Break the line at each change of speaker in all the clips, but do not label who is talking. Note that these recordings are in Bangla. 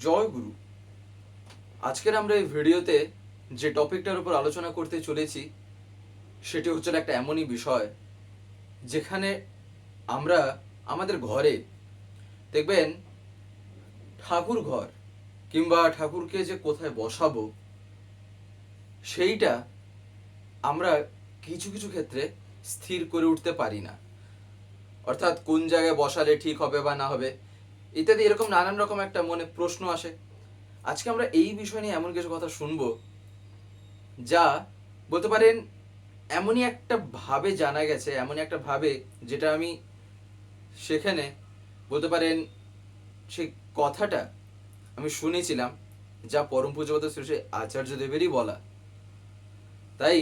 জয় গুরু। আজকের আমরা এই ভিডিওতে যে টপিকটার উপর আলোচনা করতে চলেছি সেটি হচ্ছে একটা এমনই বিষয় যেখানে আমরা আমাদের ঘরে দেখবেন ঠাকুর ঘর কিংবা ঠাকুরকে যে কোথায় বসাবো সেইটা আমরা কিছু কিছু ক্ষেত্রে স্থির করে উঠতে পারি না। অর্থাৎ কোন জায়গায় বসালে ঠিক হবে বা না হবে ইত্যাদি এরকম নানান রকম একটা মনে প্রশ্ন আসে। আজকে আমরা এই বিষয় নিয়ে এমন কিছু কথা শুনবো যা বলতে পারেন এমনই একটা ভাবে জানা গেছে, এমনই একটা ভাবে যেটা আমি সেখানে বলতে পারেন সেই কথাটা আমি শুনেছিলাম, যা পরম পূজ্যপাদ শ্রী শ্রী আচার্য দেবেরই বলা। তাই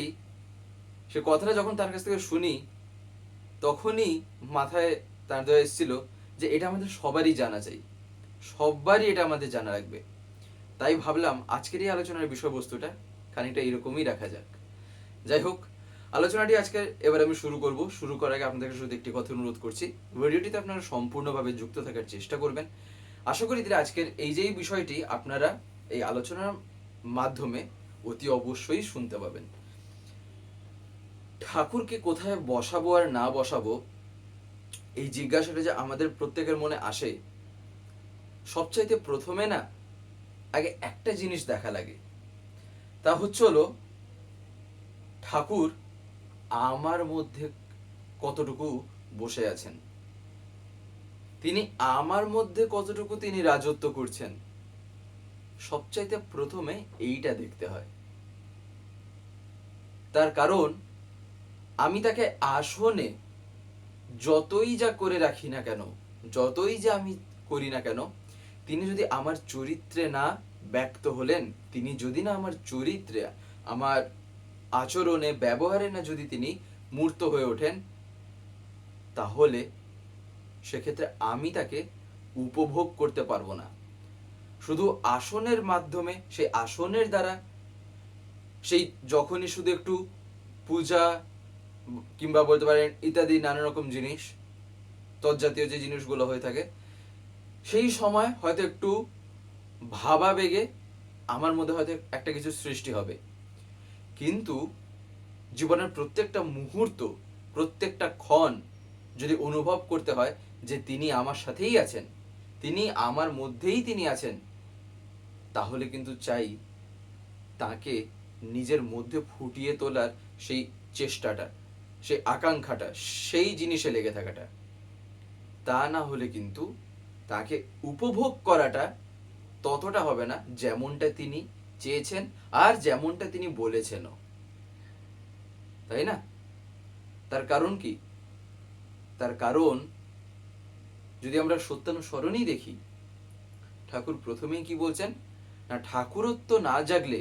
সে কথাটা যখন তার কাছ থেকে শুনি তখনই মাথায় তার দেওয়া এসেছিল যে এটা আমাদের সবারই জানা চাই, সবারই এটা আমাদের জানা রাখবে। তাই ভাবলাম আজকের এই আলোচনার বিষয়বস্তুটা খানিকটা এরকমই রাখা যাক। যাই হোক, আলোচনাটি আজকে এবার আমি শুরু করব। শুরু করার আগে আপনাদের শুধু একটি কথা অনুরোধ করছি, ভিডিওটিতে আপনারা সম্পূর্ণভাবে যুক্ত থাকার চেষ্টা করবেন। আশা করি যে আজকের এই যে বিষয়টি আপনারা এই আলোচনার মাধ্যমে অতি অবশ্যই শুনতে পাবেন। ঠাকুরকে কোথায় বসাবো আর না বসাবো এই জিজ্ঞাসাটা যে আমাদের প্রত্যেকের মনে আসে, সবচাইতে প্রথমে না আগে একটা জিনিস দেখা লাগে, তা হলো ঠাকুর আমার মধ্যে কতটুকু বসে আছেন, তিনি আমার মধ্যে কতটুকু তিনি রাজত্ব করছেন। সবচাইতে প্রথমে এইটা দেখতে হয়। তার কারণ আমি তাকে আসনে যতই যা করে রাখি না কেন, যতই যা আমি করি না কেন, তিনি যদি আমার চরিত্রে না ব্যক্ত হলেন, তিনি যদি না আমার চরিত্রে, আমার আচরণে, ব্যবহারে না যদি তিনি মূর্ত হয়ে ওঠেন, তাহলে সেক্ষেত্রে আমি তাকে উপভোগ করতে পারবো না। শুধু আসনের মাধ্যমে, সেই আসনের দ্বারা, সেই যখনই শুধু একটু পূজা কিংবা বলতে পারেন ইত্যাদি নানা রকম জিনিস, তৎজাতীয় যে জিনিসগুলো হয়ে থাকে, সেই সময় হয়তো একটু ভাবাবেগে আমার মধ্যে হয়তো একটা কিছু সৃষ্টি হবে। কিন্তু জীবনের প্রত্যেকটা মুহূর্ত, প্রত্যেকটা ক্ষণ যদি অনুভব করতে হয় যে তিনি আমার সাথেই আছেন, তিনি আমার মধ্যেই তিনি আছেন, তাহলে কিন্তু চাই তাকে নিজের মধ্যে ফুটিয়ে তোলার সেই চেষ্টাটা, সেই আকাঙ্ক্ষাটা, সেই জিনিসে লেগে থাকাটা। তা না হলে কিন্তু তাকে উপভোগ করাটা ততটা হবে না যেমনটা তিনি চেয়েছেন আর যেমনটা তিনি বলেছেনও, তাই না? তার কারণ কি? তার কারণ যদি আমরা সত্যানুসরণই দেখি, ঠাকুর প্রথমেই কি বলছেন না, ঠাকুরত্ব না জাগলে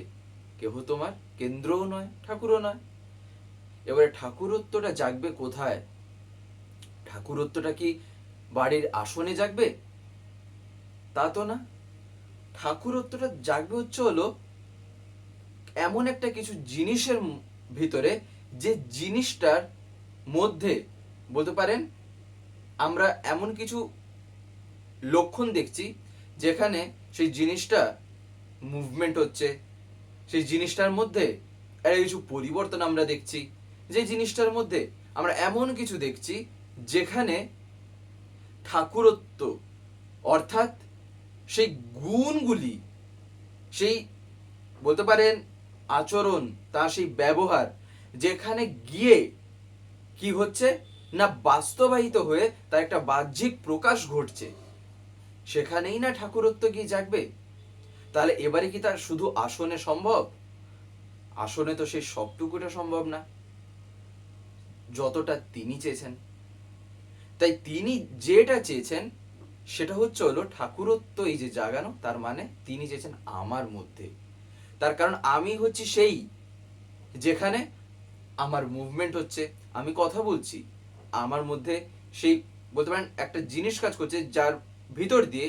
কেহ তোমার কেন্দ্রও নয়, ঠাকুরও নয়। এবারে ঠাকুরত্বটা জাগবে কোথায়? ঠাকুরত্বটা কি বাড়ির আসনে জাগবে? তা তো না। ঠাকুরত্বটা জাগবে হলো এমন একটা কিছু জিনিসের ভিতরে, যে জিনিসটার মধ্যে বলতে পারেন আমরা এমন কিছু লক্ষণ দেখছি যেখানে সেই জিনিসটা মুভমেন্ট হচ্ছে, সেই জিনিসটার মধ্যে একটা কিছু পরিবর্তন আমরা দেখছি, যে জিনিসটার মধ্যে আমরা এমন কিছু দেখছি যেখানে ঠাকুরত্ব অর্থাৎ সেই গুণগুলি, সেই বলতে পারেন আচরণ, তার সেই ব্যবহার, যেখানে গিয়ে কি হচ্ছে না বাস্তবায়িত হয়ে তার একটা বাহ্যিক প্রকাশ ঘটছে, সেখানেই না ঠাকুরত্ব গিয়ে জাগবে। তাহলে এবারে কি তার শুধু আসনে সম্ভব? আসনে তো সেই সবটুকুটা সম্ভব না যতটা তিনি চেয়েছেন। তাই তিনি যেটা চেয়েছেন সেটা হলো ঠাকুরত্ব এই যে জাগানো, তার মানে তিনি চেয়েছেন আমার মধ্যে। তার কারণ আমি হচ্ছি সেই যেখানে আমার মুভমেন্ট হচ্ছে, আমি কথা বলছি, আমার মধ্যে সেই বলতে পারেন একটা জিনিস কাজ করছে যার ভিতর দিয়ে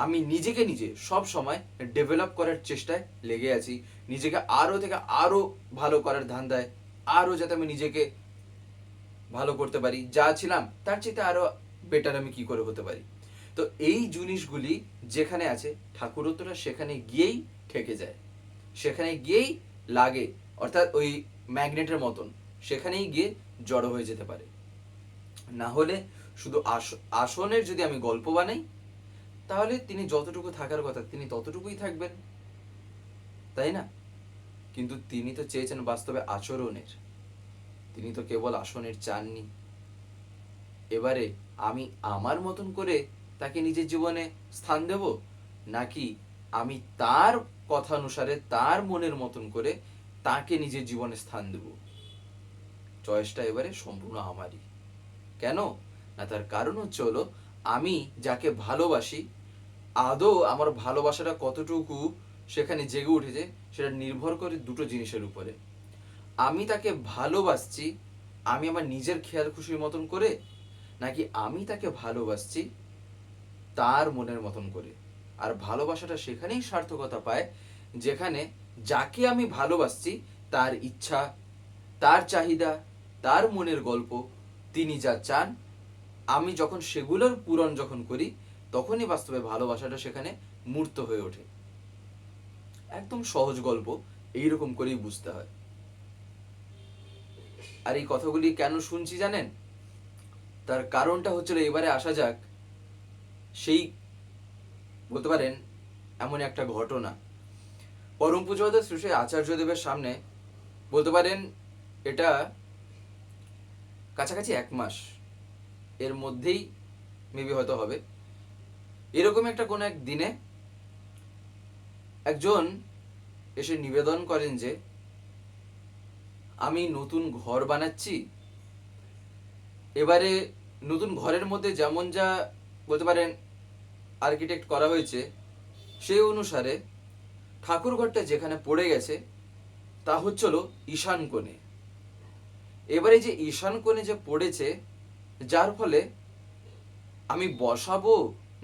আমি নিজেকে নিজে সব সময় ডেভেলপ করার চেষ্টায় লেগে আছি, নিজেকে আরো থেকে আরো ভালো করার ধান্দায়, আরো যাতে আমি নিজেকে ভালো করতে পারি, যা ছিলাম তার চেয়ে আরো বেটার আমি কি করে হতে পারি। তো এই জিনিসগুলি যেখানে আছে ঠাকুরত্বটা সেখানে গিয়েই ঠেকে যায়, সেখানে গিয়েই লাগে, অর্থাৎ ওই ম্যাগনেটের মতন সেখানেই গিয়ে জড়ো হয়ে যেতে পারে। না হলে শুধু আসনের যদি আমি গল্প বানাই, তাহলে তিনি যতটুকু থাকার কথা তিনি ততটুকুই থাকবেন, তাই না? কিন্তু তিনি তো চেয়েছেন বাস্তবে আচরণের, তিনি তো কেবল আসনের চাননি। এবারে আমি আমার মতন করে তাকে নিজের জীবনে স্থান দেব, নাকি আমি তার কথা অনুসারে তার মনের মতন করে তাকে নিজের জীবনে স্থান দেব? চয়েসটা এবারে সম্পূর্ণ আমারই। কেন না, তার কারণ হচ্ছে হলো আমি যাকে ভালোবাসি আদৌ আমার ভালোবাসাটা কতটুকু সেখানে জেগে উঠেছে সেটা নির্ভর করে দুটো জিনিসের উপরে। আমি তাকে ভালোবাসছি আমি আমার নিজের খেয়াল খুশির মতন করে, নাকি আমি তাকে ভালোবাসছি তার মনের মতন করে। আর ভালোবাসাটা সেখানেই সার্থকতা পায় যেখানে যাকে আমি ভালোবাসছি তার ইচ্ছা, তার চাহিদা, তার মনের গল্প, তিনি যা চান, আমি যখন সেগুলোর পূরণ যখন করি, তখনই বাস্তবে ভালোবাসাটা সেখানে মূর্ত হয়ে ওঠে। একদম সহজ গল্প, এইরকম করেই বুঝতে হয়। আর এই কথাগুলি কেন শুনছি জানেন? তার কারণটা হচ্ছিল, এবারে আসা যাক সেই বলতে পারেন এমন একটা ঘটনা। পরম পূজ্যপাদ শ্রী শ্রী আচার্যদেবের সামনে বলতে পারেন এটা কাছাকাছি 1 মাস এর মধ্যেই মেবি হয়তো হবে, এরকম একটা কোন এক দিনে একজন এসে নিবেদন করেন যে আমি নতুন ঘর বানাচ্ছি, এবারে নতুন ঘরের মধ্যে যেমন যা বলতে পারেন আর্কিটেক্ট করা হয়েছে সেই অনুসারে ঠাকুর ঘরটা যেখানে পড়ে গেছে তা হচ্ছিল ঈশান কোণে। এবারে যে ঈশান কোণে যে পড়েছে, যার ফলে আমি বসাবো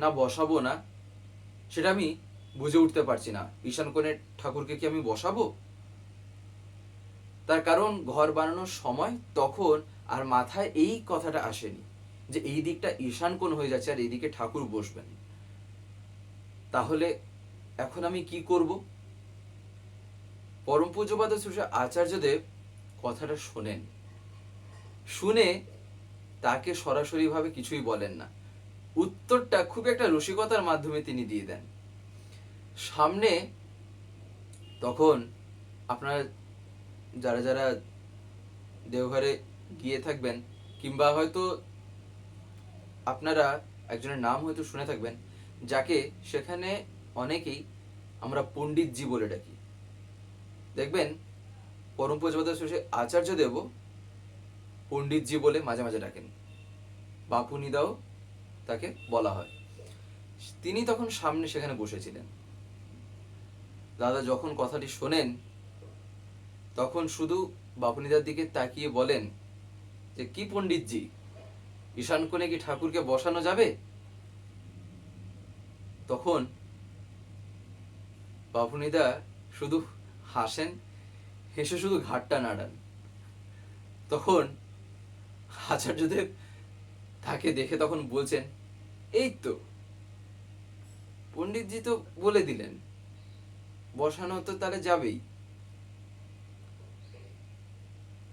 না বসাবো না সেটা আমি বুঝে উঠতে পারছি না। ঈশান কোণে ঠাকুরকে কি আমি বসাবো? তার কারণ ঘর বানানোর সময় তখন আর মাথায় এই কথাটা আসেনি যে এই দিকটা ঈশান কোণ হয়ে যাচ্ছে আর এইদিকে ঠাকুর বসবেন। তাহলে এখন আমি কি করব? পরম পূজ্যপাদ শ্রী আচার্যদেব কথাটা শোনেন, শুনে তাকে সরাসরি ভাবে কিছুই বলেন না, উত্তরটা খুব একটা রসিকতার মাধ্যমে তিনি দিয়ে দেন। সামনে তখন আপনারা যারা যারা দেওঘরে গিয়ে থাকবেন, কিংবা হয়তো আপনারা একজনের নাম হয়তো শুনে থাকবেন, যাকে সেখানে অনেকেই আমরা পণ্ডিতজি বলে ডাকি। দেখবেন পরম পূজ্যপাদ শ্রী আচার্যদেবও পণ্ডিতজি বলে মাঝে মাঝে ডাকেন, বাপুনিদাও তাকে বলা হয়। তিনি তখন সামনে সেখানে বসেছিলেন। দাদা যখন কথাটি শোনেন তখন শুধু বাপুনিদার দিকে তাকিয়ে বলেন যে কি পণ্ডিতজি, ঈশান কোণে কি ঠাকুরকে বসানো যাবে? তখন বাপুনিদা শুধু হাসেন, হেসে শুধু ঘাড়টা নাড়ান। তখন আচার্যদেব তাকে দেখে তখন বলছেন, এই তো পণ্ডিতজি তো বলে দিলেন বসানো তো তাহলে যাবেই।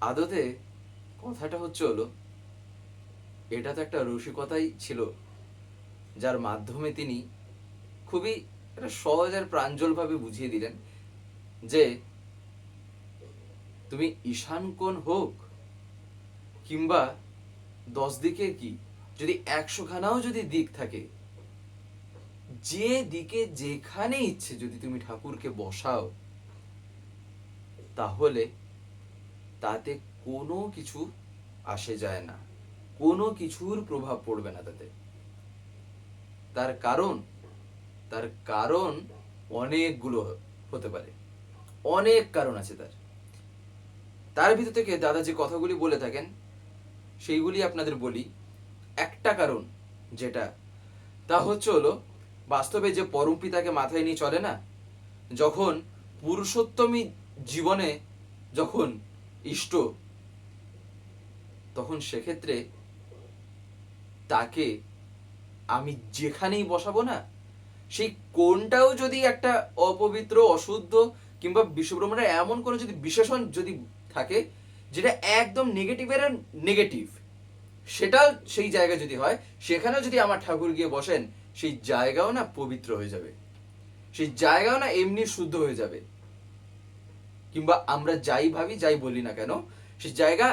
আদতে কথাটা হচ্ছে হলো এটা তো একটা রসিকতাই ছিল, যার মাধ্যমে তিনি খুবই একটা সহজ আর প্রাঞ্জল ভাবে বুঝিয়ে দিলেন যে তুমি ঈশান কোণ হোক কিংবা 10 দিকের কি, যদি 100 খানাও যদি দিক থাকে, যে দিকে যেখানে ইচ্ছে যদি তুমি ঠাকুরকে বসাও, তাহলে তাতে কোনো কিছু আসে যায় না, কোনো কিছুর প্রভাব পড়বে না তাতে। তার কারণ অনেকগুলো হতে পারে, অনেক কারণ আছে তার ভিতর থেকে দাদা যে কথাগুলি বলে থাকেন সেইগুলি আপনাদের বলি। একটা কারণ যেটা, তা হচ্ছে হলো বাস্তবে যে পরম পিতাকে মাথায় নিয়ে চলে না, যখন পুরুষোত্তমী জীবনে যখন ইষ্ট, তখন সেক্ষেত্রে তাকে আমি যেখানেই বসাবো না, সেই কোণটাও যদি একটা অপবিত্র, অশুদ্ধ কিংবা বিশ্বব্রহ্মাণ্ডের এমন কোনো যদি বিশেষণ যদি থাকে যেটা একদম নেগেটিভের নেগেটিভ, সেটাও সেই জায়গা যদি হয়, সেখানেও যদি আমার ঠাকুর গিয়ে বসেন, সেই জায়গাও না পবিত্র হয়ে যাবে, সেই জায়গাও না এমনি শুদ্ধ হয়ে যাবে। কিংবা আমরা যাই ভাবি, যাই বলি না কেন, সেই জায়গা,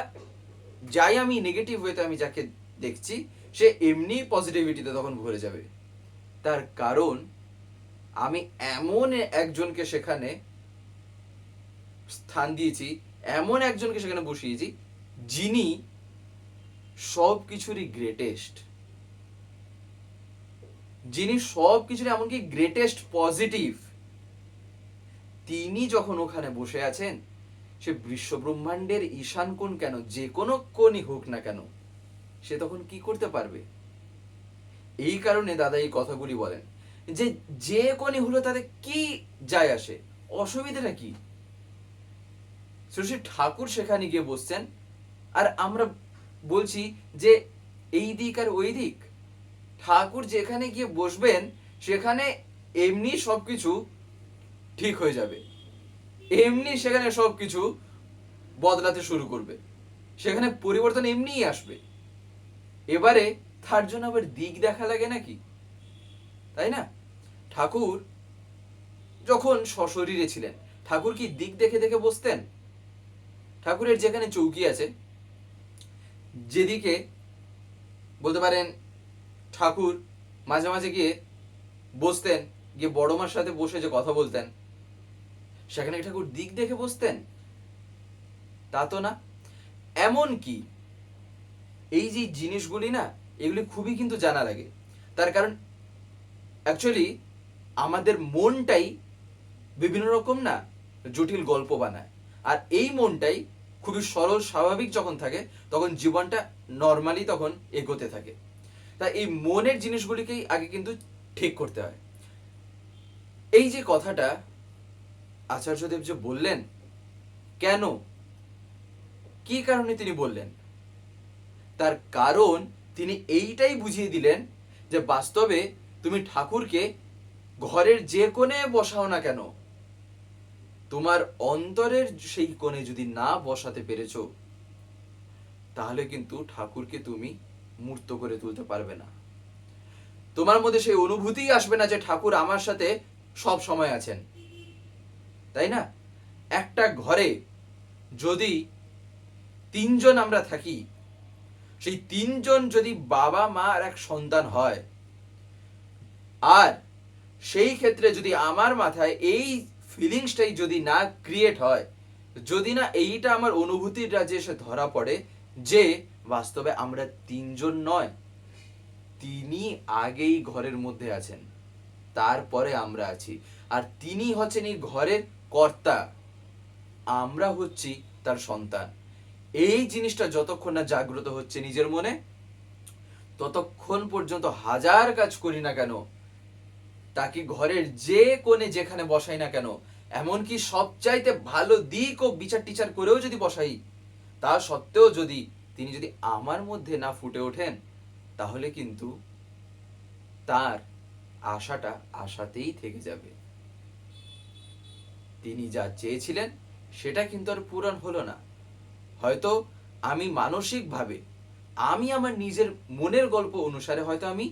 যাই আমি নেগেটিভ ওয়েতে আমি যাকে দেখছি, সে এমনি পজিটিভিটিতে তখন ভরে যাবে। তার কারণ আমি এমন একজনকে সেখানে স্থান দিয়েছি, এমন একজনকে সেখানে বসিয়েছি, যিনি সব কিছুরই গ্রেটেস্ট, যিনি সব কিছুর এমনকি গ্রেটেস্ট পজিটিভ, তিনি যখন ওখানে বসে আছেন, সে বিশ্ব ব্রহ্মাণ্ডের ঈশান কোণ কেন, যে কোনো কোণই হোক না কেন, সে তখন কি করতে পারবে? এই কারণে দাদা এই কথাগুলি বলেন যে যে কোণই হলো তাতে কি যায় আসে, অসুবিধাটা কি? শ্রী ঠাকুর সেখানে গিয়ে বসছেন, আর আমরা বলছি যে এই দিক আর ওই দিক। ঠাকুর যেখানে গিয়ে বসবেন সেখানে এমনি সবকিছু ঠিক হয়ে যাবে, এমনি সেখানে সবকিছু বদলাতে শুরু করবে, সেখানে পরিবর্তন এমনিই আসবে। এবারে তার জন্য আবার দিক দেখা লাগে নাকি, তাই না? ঠাকুর যখন সশরীরে ছিলেন, ঠাকুর কি দিক দেখে দেখে বসতেন? ঠাকুরের যেখানে চৌকি আছে, যেদিকে বলতে পারেন ঠাকুর মাঝে মাঝে গিয়ে বসতেন, গিয়ে বড় মার সাথে বসে যে কথা বলতেন, সেখানে ঠাকুর দিক দেখে বসতেন? তা তো না। এমন কি এই যে জিনিসগুলি না, এগুলি খুবই কিন্তু জানা লাগে। তার কারণ অ্যাকচুয়ালি আমাদের মনটাই বিভিন্ন রকম না জটিল গল্প বানায়, আর এই মনটাই খুবই সরল স্বাভাবিক যখন থাকে, তখন জীবনটা নর্মালি তখন এগোতে থাকে। তাই এই মনের জিনিসগুলিকেই আগে কিন্তু ঠিক করতে হয়। এই যে কথাটা আচার্যদেব যে বললেন, কেন, কি কারণে তিনি বললেন, তার কারণ তিনি এইটাই বুঝিয়ে দিলেন যে বাস্তবে তুমি ঠাকুরকে ঘরের যে কোণে বসাও না কেন, তোমার অন্তরের সেই কোণে যদি না বসাতে পেরেছো, তাহলে কিন্তু ঠাকুরকে তুমি মূর্ত করে তুলতে পারবে না। তোমার মধ্যে সেই অনুভূতিই আসবে না যে ঠাকুর আমার সাথে সব সময় আছেন, তাই না? একটা ঘরে যদি তিনজন আমরা থাকি, সেই তিনজন যদি বাবা মা আর এক সন্তান হয়, আর সেই ক্ষেত্রে যদি আমার মাথায় এই ফিলিংসটাই যদি না ক্রিয়েট হয়, যদি না এইটা আমার অনুভূতির রাজ্যে এসে ধরা পড়ে যে বাস্তবে আমরা তিনজন নয়, তিনি আগেই ঘরের মধ্যে আছেন, তারপরে আমরা আছি, আর তিনি হচ্ছেন এই ঘরের কর্তা, আমরা হচ্ছি তার সন্তান। এই জিনিসটা যতক্ষণ না জাগ্রত হচ্ছে নিজের মনে, ততক্ষণ পর্যন্ত হাজার কাজ করি না কেন, তাকে ঘরের যে কোণে যেখানে বসাই না কেন, এমনকি সবচাইতে ভালো দিক ও বিচার টিচার করেও যদি বসাই, তা সত্ত্বেও যদি তিনি যদি আমার মধ্যে না ফুটে ওঠেন, তাহলে কিন্তু তার আশাটা আশাতেই থেকে যাবে। তিনি যা চেয়েছিলেন সেটা কিন্তু আর পূরণ হলো না। হয়তো আমি মানসিকভাবে, আমি আমার নিজের মনের গল্প অনুসারে হয়তো আমি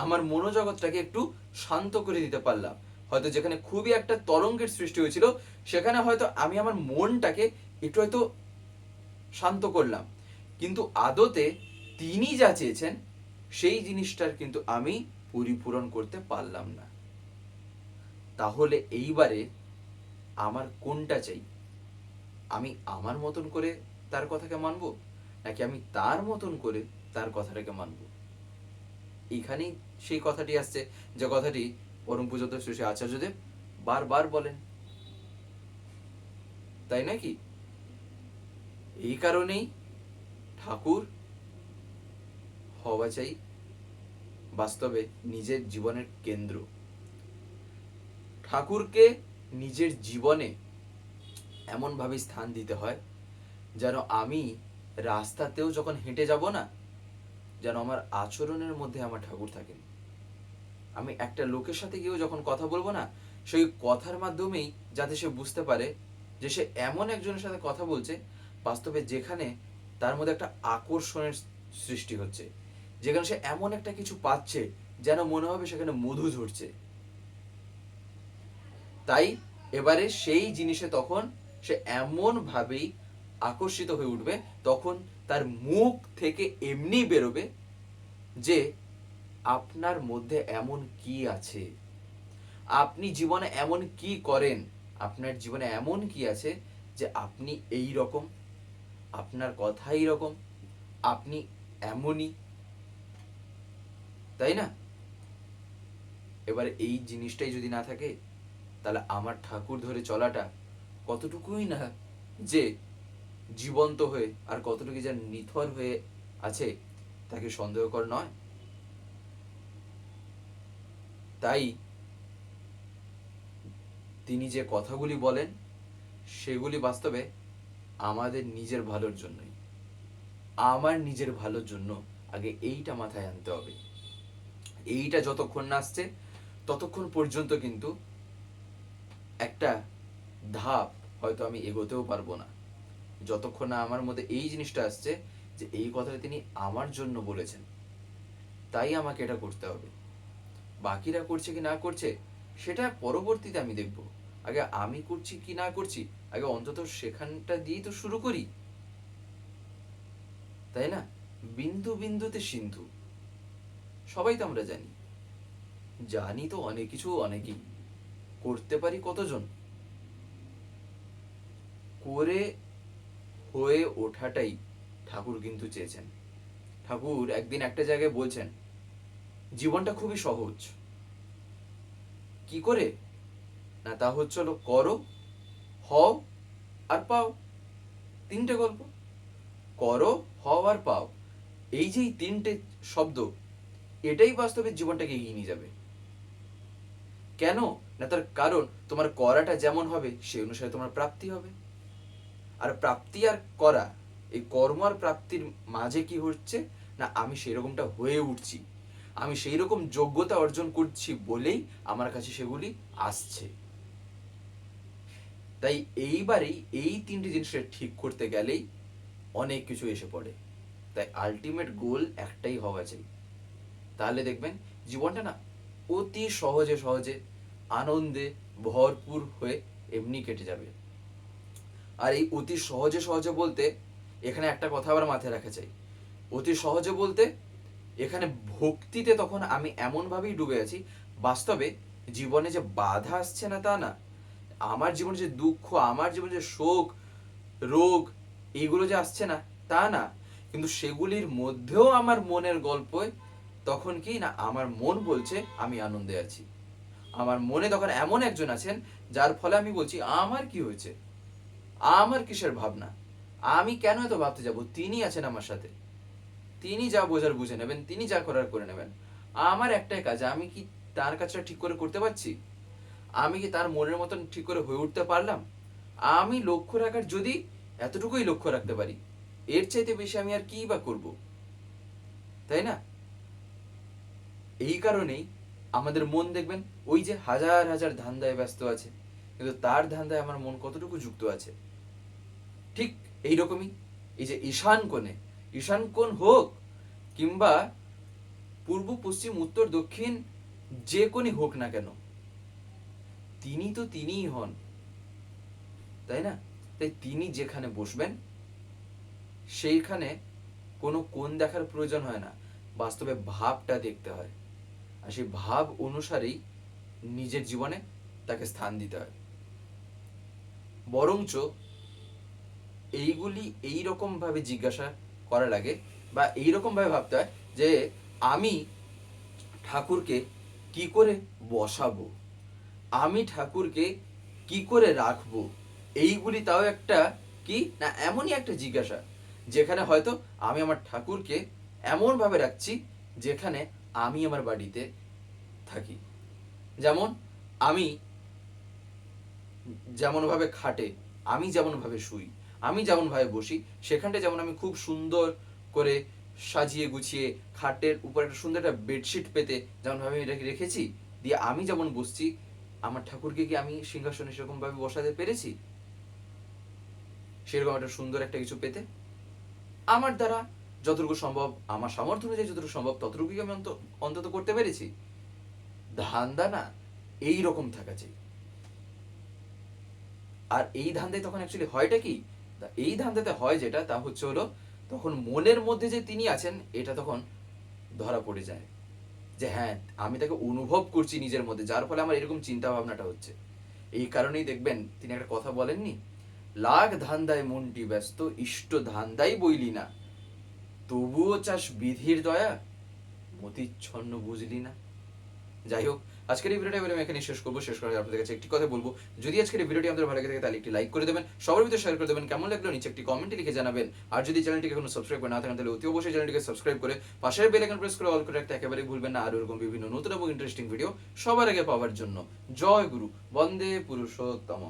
আমার মনোজগৎটাকে একটু শান্ত করে দিতে পারলাম, হয়তো যেখানে খুবই একটা তরঙ্গের সৃষ্টি হয়েছিল, সেখানে হয়তো আমি আমার মনটাকে একটু হয়তো শান্ত করলাম, কিন্তু আদতে তিনি যা চেয়েছেন সেই জিনিসটার কিন্তু আমি পরিপূরণ করতে পারলাম না। তাহলে এইবারে আমার কোনটা চাই? আমি আমার মতন করে তার কথাকে মানব, নাকি আমি তার মতন করে তার কথাটাকে মানব? এইখানেই সেই কথাটি আসছে, যে কথাটি পরম পূজ্য শ্রী শ্রী আচার্যদেব বারবার বলেন, তাই নাকি? এই কারণেই ঠাকুর হওয়া চাই বাস্তবে নিজের জীবনের কেন্দ্র। ঠাকুরকে নিজের জীবনে এমনভাবে স্থান দিতে হয় যেন আমি রাস্তাতেও যখন হেঁটে যাব না, যেন আমার আচরণের মধ্যে আমার ঠাকুর থাকেন। আমি একটা লোকের সাথে গিয়েও যখন কথা বলবো না, সেই কথার মাধ্যমেই যাতে সে বুঝতে পারে যে সে এমন একজনের সাথে কথা বলছে বাস্তবে যেখানে তার মধ্যে একটা আকর্ষণের সৃষ্টি হচ্ছে, যেখানে সে এমন একটা কিছু পাচ্ছে যেন মনে হবে সেখানে মধু ঝরছে। তাই এবারে সেই জিনিসে তখন সে এমন ভাবেই আকর্ষিত হয়ে উঠবে, তখন তার মুখ থেকে এমনি বেরোবে যে আপনার মধ্যে এমন কি আছে, আপনি জীবনে এমন কি করেন, আপনার জীবনে এমন কি আছে যে আপনি এই রকম, আপনার কথা এই রকম, আপনি এমনই, তাই না? এবারে এই জিনিসটাই যদি না থাকে, তাহলে আমার ঠাকুর ধরে চলাটা কতটুকুই না যে জীবন্ত হয়ে আর কতটুকু যে নিথর হয়ে আছে তাকে সন্দেহকর নয়। তাই তিনি যে কথাগুলি বলেন সেগুলি বাস্তবে আমাদের নিজের ভালোর জন্যই, আমার নিজের ভালোর জন্য আগে এইটা মাথায় আনতে হবে। এইটা যতক্ষণ না আসছে ততক্ষণ পর্যন্ত কিন্তু একটা ধাপ হয়তো আমি এগোতেও পারবো না, যতক্ষণ না আমার মধ্যে এই জিনিসটা আসছে যে এই কথাটা তিনি আমার জন্য বলেছেন, তাই আমাকে এটা করতে হবে। বাকিরা করছে কি না করছে সেটা পরবর্তীতে আমি দেখব, আগে আমি করছি কি না করছি আগে অন্তত সেখানটা দিয়েই তো শুরু করি, তাই না? বিন্দু বিন্দুতে সিন্ধু, সবাই তো আমরা জানি, জানি তো অনেক কিছু, অনেকেই করতে পারি কতজন, করে হয়ে ওঠাটাই ঠাকুর কিন্তু চেয়েছেন। ঠাকুর একদিন একটা জায়গায় বলছেন জীবনটা খুবই সহজ, কি করে না, তা হলো করো, হও আর পাও। তিনটে গল্প, করো, হও আর পাও, এই যে তিনটে শব্দ, এটাই বাস্তবে জীবনটাকে এগিয়ে নিয়ে যাবে। কেন না, তার কারণ তোমার করাটা যেমন হবে সেই অনুসারে তোমার প্রাপ্তি হবে। আর প্রাপ্তি আর করা, এই কর্ম আর প্রাপ্তির মাঝে কি হচ্ছে না, আমি সেই রকমটা হয়ে উঠছি, আমি সেই রকম যোগ্যতা অর্জন করছি বলেই আমার কাছে সেগুলি আসছে। তাই এইবারেই এই তিনটি জিনিসটা ঠিক করতে গেলেই অনেক কিছু এসে পড়ে। তাই আলটিমেট গোল একটাই হওয়া চাই, তাহলে দেখবেন জীবনটা না অতি সহজে সহজে আনন্দে ভরপুর হয়ে এমনি কেটে যাবে। আর এই অতি সহজে সহজে বলতে এখানে একটা কথা আবার মাথায় রাখা চাই, অতি সহজে বলতে এখানে ভক্তিতে তখন আমি এমনভাবেই ডুবে আছি, বাস্তবে জীবনে যে বাধা আসছে না তা না, আমার জীবনে যে দুঃখ, আমার জীবনে যে শোক রোগ এইগুলো যে আসছে না তা না, কিন্তু সেগুলির মধ্যেও আমার মনের গল্পে তখন কি না, আমার মন বলছে আমি আনন্দে আছি। আমার মনে তখন এমন একজন আছেন যার ফলে আমি বলছি আমার কি হয়েছে, আমার কিসের ভাবনা, আমি কেন এত ভাবতে যাব, তিনি আছেন আমার সাথে, তিনি যা বোঝার বুঝে নেবেন, তিনি যা করার করে নেবেন। আমার একটাই কাজ, আমি কি তার কাজটা ঠিক করে করতে পারছি, আমি কি তার মনের মতন ঠিক করে হয়ে উঠতে পারলাম। আমি লক্ষ্য রাখার যদি এতটুকুই লক্ষ্য রাখতে পারি, এর চাইতে বেশি আমি আর কি বা করব, তাই না? এই কারণেই আমাদের মন দেখবেন ওই যে হাজার হাজার ধান্দায় ব্যস্ত আছে, কিন্তু তার ধান্দায় আমার মন কতটুকু যুক্ত আছে। ঠিক এইরকমই এই যে ঈশান কোণে, ঈশান কোণ হোক কিংবা পূর্ব পশ্চিম উত্তর দক্ষিণ যে কোণই হোক না কেন, তিনি তো তিনিই হন, তাই না? তাই তিনি যেখানে বসবেন সেইখানে কোনো কোণ দেখার প্রয়োজন হয় না, বাস্তবে ভাবটা দেখতে হয়, আর সেই ভাব অনুসারেই নিজের জীবনে তাকে স্থান দিতে হয়। বরঞ্চ এইগুলি এইরকম ভাবে জিজ্ঞাসা করা লাগে বা এইরকম ভাবে ভাবতে হয় যে আমি ঠাকুরকে কি করে বসাবো, আমি ঠাকুরকে কি করে রাখবো, এইগুলি তাও একটা কি না এমনই একটা জিজ্ঞাসা, যেখানে হয়তো আমি আমার ঠাকুরকে এমন ভাবে রাখছি যেখানে আমি আমার বাড়িতে থাকি। যেমন আমি যেমন ভাবে খাটে, আমি যেমন ভাবে শুই, আমি যেমন ভাবে বসি, সেখানটা যেমন আমি খুব সুন্দর করে সাজিয়ে গুছিয়ে খাটের উপর একটা সুন্দর একটা বেডশিট পেতে যেমন ভাবে এটাকে রেখেছি, দিয়ে আমি যেমন বসছি, আমার ঠাকুরকে কি আমি সিংহাসনে সেরকম ভাবে বসাতে পেরেছি? সেরকম একটা সুন্দর একটা কিছু পেতে আমার দ্বারা যতটুকু সম্ভব, আমার সামর্থ্য অনুযায়ী যতটুকু সম্ভব ততটুকুই আমি অন্তত করতে পেরেছি। ধান্দা না এই রকম থাকা চাই। আর এই ধান্দায় তখন অ্যাকচুয়ালি হয়টা কি, এই ধান্দাতে হয় যেটা, তা হচ্ছে হলো তখন মনের মধ্যে যে তিনি আছেন এটা তখন ধরা পড়ে যায়, যে হ্যাঁ আমি তাকে অনুভব করছি নিজের মধ্যে, যার ফলে আমার এরকম চিন্তা ভাবনাটা হচ্ছে। এই কারণেই দেখবেন তিনি একটা কথা বলেননি, লাখ ধান্দায় মনটি ব্যস্ত, ইষ্ট ধান্দাই বইলি না, তবুও চাস বিধির দয়া, মতিচ্ছন্ন বুঝলি না। যাই হোক, আজকের এই ভিডিওটা আমি এখানে শেষ করবো। শেষ করার আগে আপনাদের কাছে একটি কথা বলবো, যদি আজকের এই ভিডিওটি আপনাদের ভালো লাগে থাকে তাহলে একটি লাইক করে দেবেন, সবার ভিতরে শেয়ার করে দেবেন, কেমন লাগলো নিচে একটি কমেন্টে লিখে জানাবেন। আর যদি চ্যানেলটিকে এখনো সাবস্ক্রাইব করে না থাকেন তাহলে অতি অবশ্যই চ্যানেলটিকে সাবস্ক্রাইব করে পাশের বেল আইকন প্রেস করে অল করে রাখতে একেবারেই ভুলবেন না, আর এরকম বিভিন্ন নতুন এবং ইন্টারেস্টিং ভিডিও সবার আগে পাওয়ার জন্য। জয় গুরু, বন্দে পুরুষোত্তম।